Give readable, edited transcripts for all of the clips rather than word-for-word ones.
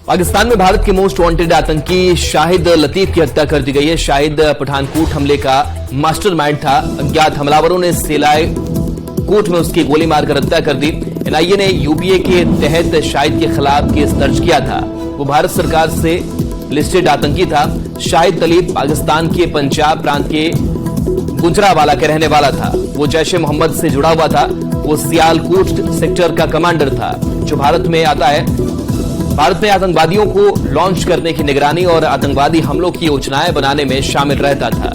पाकिस्तान में भारत के most wanted आतंकी शाहिद लतीफ की हत्या कर दी गई है। शाहिद पठानकोट हमले का मास्टरमाइंड था। अज्ञात हमलावरों ने सेलाई कोट में उसकी गोली मारकर हत्या कर दी। एनआईए ने यूपीए के तहत शाहिद के खिलाफ केस दर्ज किया था। वो भारत सरकार से लिस्टेड आतंकी था। शाहिद लतीफ पाकिस्तान के पंजाब प्रांत के गुजरावाला के रहने वाला था। वो जैश ए मोहम्मद से जुड़ा हुआ था। वो सियालकोट सेक्टर का कमांडर था जो भारत में आता है। भारत में आतंकवादियों को लॉन्च करने की निगरानी और आतंकवादी हमलों की योजनाएं बनाने में शामिल रहता था।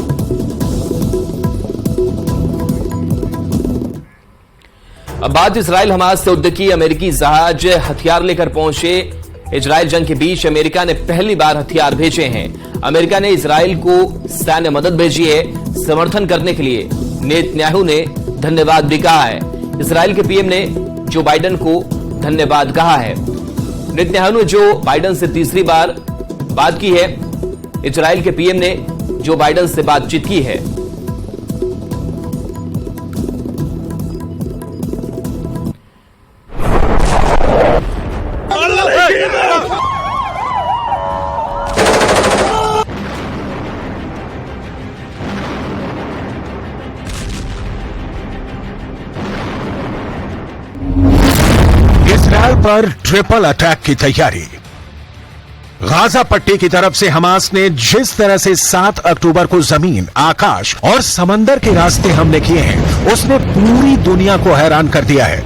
अब बात इजराइल हमास युद्ध की। अमेरिकी जहाज हथियार लेकर पहुंचे। इजराइल जंग के बीच अमेरिका ने पहली बार हथियार भेजे हैं। अमेरिका ने इजराइल को सैन्य मदद भेजी है। समर्थन करने के लिए नेतन्याहू ने धन्यवाद भी कहा है। इजराइल के पीएम ने जो बाइडेन को धन्यवाद कहा है। नेतन्याहू ने जो बाइडेन से तीसरी बार बात की है। इजराइल के पीएम ने जो बाइडेन से बातचीत की है। इजराइल पर ट्रिपल अटैक की तैयारी। गाजा पट्टी की तरफ से हमास ने जिस तरह से 7 अक्टूबर को जमीन, आकाश और समंदर के रास्ते हमले किए हैं, उसने पूरी दुनिया को हैरान कर दिया है।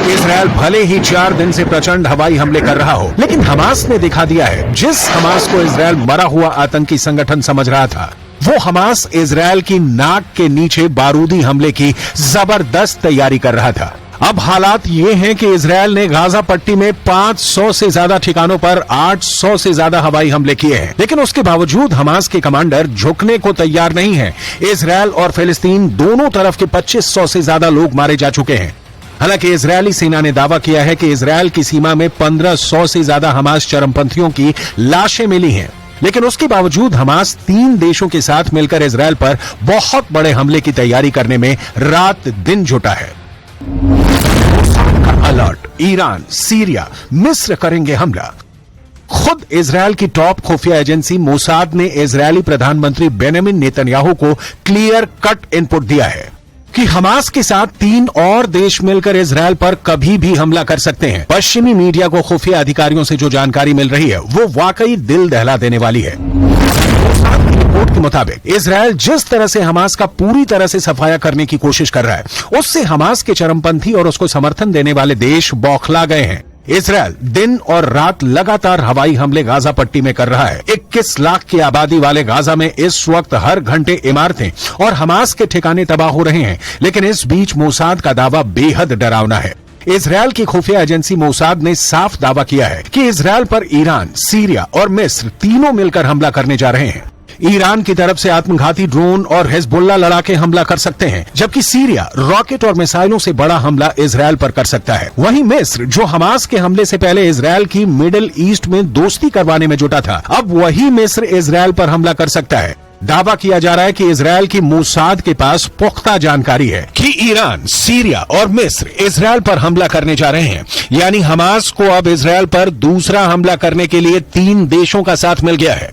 इजराइल भले ही 4 दिन से प्रचंड हवाई हमले कर रहा हो, लेकिन हमास ने दिखा दिया है। जिस हमास को इजराइल मरा हुआ आतंकी संगठन समझ रहा था, वो हमास इजराइल की नाक के नीचे बारूदी हमले की जबरदस्त तैयारी कर रहा था। अब हालात ये हैं कि इजराइल ने गाजा पट्टी में 500 से ज्यादा ठिकानों पर 800 से ज्यादा हवाई हमले किए हैं, लेकिन उसके बावजूद हमास के कमांडर झुकने को तैयार नहीं हैं। इजराइल और फिलिस्तीन दोनों तरफ के 2500 से ज्यादा लोग मारे जा चुके हैं। हालांकि इजरायली सेना ने दावा किया है कि इजराइल की सीमा में 1500 से ज्यादा हमास चरमपंथियों की लाशें मिली हैं, लेकिन उसके बावजूद हमास 3 देशों के साथ मिलकर इजराइल पर बहुत बड़े हमले की तैयारी करने में रात दिन जुटा है। अलर्ट, ईरान, सीरिया, मिस्र करेंगे हमला। खुद इजराइल की टॉप खुफिया एजेंसी मोसाद ने इजरायली प्रधानमंत्री बेंजामिन नेतन्याहू को क्लियर कट इनपुट दिया है कि हमास के साथ 3 और देश मिलकर इजराइल पर कभी भी हमला कर सकते हैं। पश्चिमी मीडिया को खुफिया अधिकारियों से जो जानकारी मिल रही है, वो वाकई दिल दहला देने वाली है। रिपोर्ट के मुताबिक इजराइल जिस तरह से हमास का पूरी तरह से सफाया करने की कोशिश कर रहा है, उससे हमास के चरमपंथी और उसको समर्थन देने वाले देश बौखला गए हैं। इजराइल दिन और रात लगातार हवाई हमले गाजा पट्टी में कर रहा है। 21 लाख की आबादी वाले गाजा में इस वक्त हर घंटे इमारतें और हमास के ठिकाने तबाह हो रहे हैं, लेकिन इस बीच मोसाद का दावा बेहद डरावना है। इजराइल की खुफिया एजेंसी मोसाद ने साफ दावा किया है कि इजराइल पर ईरान, सीरिया और मिस्र तीनों मिलकर हमला करने जा रहे हैं। ईरान की तरफ से आत्मघाती ड्रोन और हिजबुल्लाह लड़ाके हमला कर सकते हैं, जबकि सीरिया रॉकेट और मिसाइलों से बड़ा हमला इजराइल पर कर सकता है। वहीं मिस्र, जो हमास के हमले से पहले इजराइल की मिडिल ईस्ट में दोस्ती करवाने में जुटा था, अब वही मिस्र इजराइल पर हमला कर सकता है। दावा किया जा रहा है कि इजराइल की मोसाद के पास पुख्ता जानकारी है कि ईरान, सीरिया और मिस्र इजराइल पर हमला करने जा रहे हैं। यानी हमास को अब इजराइल पर दूसरा हमला करने के लिए 3 देशों का साथ मिल गया है।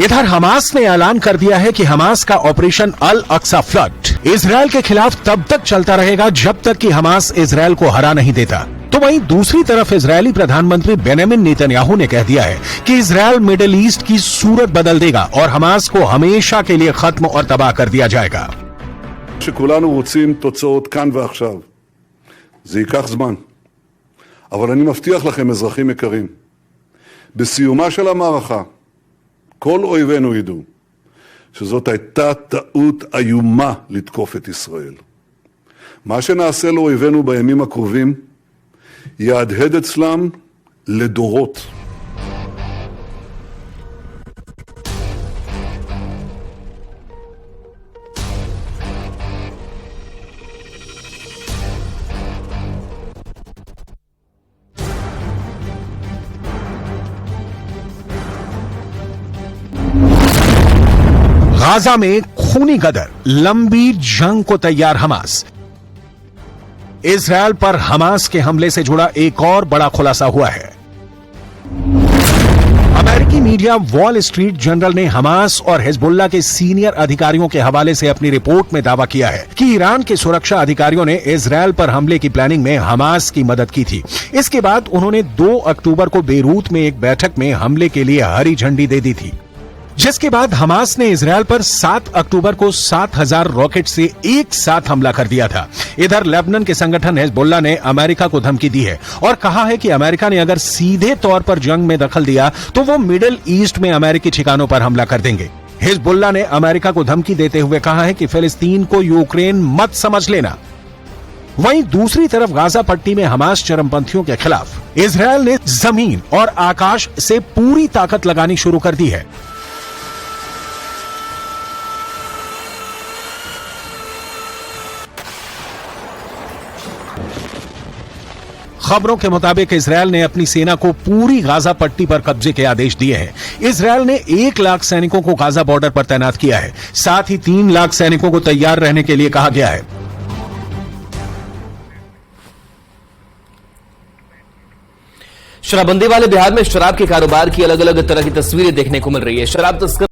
इधर हमास ने ऐलान कर दिया है कि हमास का ऑपरेशन अल अक्सा फ्लड इजराइल के खिलाफ तब तक चलता रहेगा जब तक कि हमास इजराइल को हरा नहीं देता। तो वहीं दूसरी तरफ इजरायली प्रधानमंत्री बेंजामिन नेतन्याहू ने कह दिया है कि इजराइल मिडिल ईस्ट की सूरत बदल देगा और हमास को हमेशा के लिए खत्म और तबाह कर दिया जाएगा। שכולנו רוצים תוצאות כאן ועכשיו. זה ייקח זמן. אבל אני מבטיח לכם, אזרחים יקרים, בסיומה של המערכה, כל אויבינו ידעו שזאת הייתה טעות איומה לתקוף את ישראל. מה שנעשה לאויבינו בימים הקרובים יהדהד אצלם לדורות. गाजा में खूनी गदर, लंबी जंग को तैयार हमास। इजरायल पर हमास के हमले से जुड़ा एक और बड़ा खुलासा हुआ है। अमेरिकी मीडिया वॉल स्ट्रीट जर्नल ने हमास और हिजबुल्लाह के सीनियर अधिकारियों के हवाले से अपनी रिपोर्ट में दावा किया है कि ईरान के सुरक्षा अधिकारियों ने इजरायल पर हमले की प्लानिंग में हमास की मदद की थी। इसके बाद उन्होंने 2 अक्टूबर को बेरूत में एक बैठक में हमले के लिए हरी झंडी दे दी थी, जिसके बाद हमास ने इजरायल पर 7 अक्टूबर को 7000 रॉकेट से एक साथ हमला कर दिया था। इधर लेबनान के संगठन हिजबुल्लाह ने अमेरिका को धमकी दी है और कहा है कि अमेरिका ने अगर सीधे तौर पर जंग में दखल दिया तो वो मिडिल ईस्ट में अमेरिकी ठिकानों पर हमला कर देंगे। हिजबुल्लाह ने अमेरिका को धमकी देते हुए कहा है कि फिलिस्तीन को यूक्रेन मत समझ लेना। वहीं दूसरी तरफ गाजा पट्टी में हमास चरमपंथियों के खिलाफ इजरायल ने जमीन और आकाश से पूरी ताकत लगानी शुरू कर दी है। खबरों के मुताबिक इजरायल ने अपनी सेना को पूरी गाजा पट्टी पर कब्जे के आदेश दिए हैं। इजरायल ने 1 लाख सैनिकों को गाजा बॉर्डर पर तैनात किया है। साथ ही 3 लाख सैनिकों को तैयार रहने के लिए कहा गया है। शराबबंदी वाले बिहार में शराब के कारोबार की अलग अलग तरह की तस्वीरें देखने को मिल रही है। शराब तस्कर